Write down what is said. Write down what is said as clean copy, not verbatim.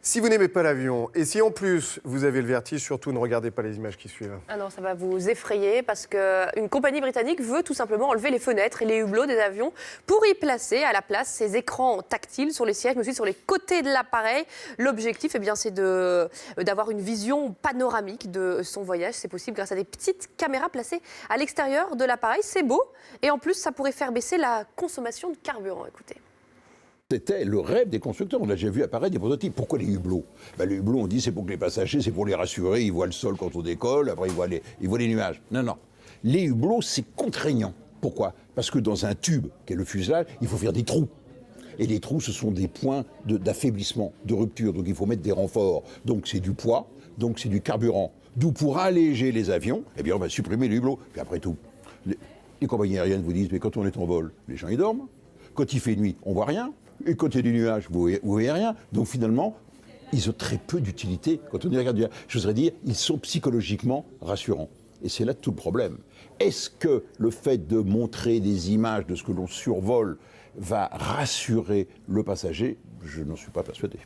Si vous n'aimez pas l'avion, et si en plus vous avez le vertige, surtout ne regardez pas les images qui suivent. Ah non, ça va vous effrayer parce qu'une compagnie britannique veut tout simplement enlever les fenêtres et les hublots des avions pour y placer à la place ces écrans tactiles sur les sièges, mais aussi sur les côtés de l'appareil. L'objectif, c'est d'avoir une vision panoramique de son voyage. C'est possible grâce à des petites caméras placées à l'extérieur de l'appareil. C'est beau et en plus, ça pourrait faire baisser la consommation de carburant. Écoutez. C'était le rêve des constructeurs. On a déjà vu apparaître des prototypes. Pourquoi les hublots? Les hublots, on dit c'est pour que les passagers, c'est pour les rassurer. Ils voient le sol quand on décolle, après ils voient les nuages. Non, non. Les hublots, c'est contraignant. Pourquoi? Parce que dans un tube, qui est le fuselage, il faut faire des trous. Et les trous, ce sont des points d'affaiblissement, de rupture. Donc il faut mettre des renforts. Donc c'est du poids, donc c'est du carburant. D'où pour alléger les avions, eh bien on va supprimer les hublots. Puis après tout, les compagnies aériennes vous disent, mais quand on est en vol, les gens ils dorment. Quand il fait nuit, on voit rien. Et quand il y a du nuage, vous voyez rien. Donc finalement, ils ont très peu d'utilité. Quand on y regarde, je voudrais dire, ils sont psychologiquement rassurants. Et c'est là tout le problème. Est-ce que le fait de montrer des images de ce que l'on survole va rassurer le passager? Je n'en suis pas persuadé.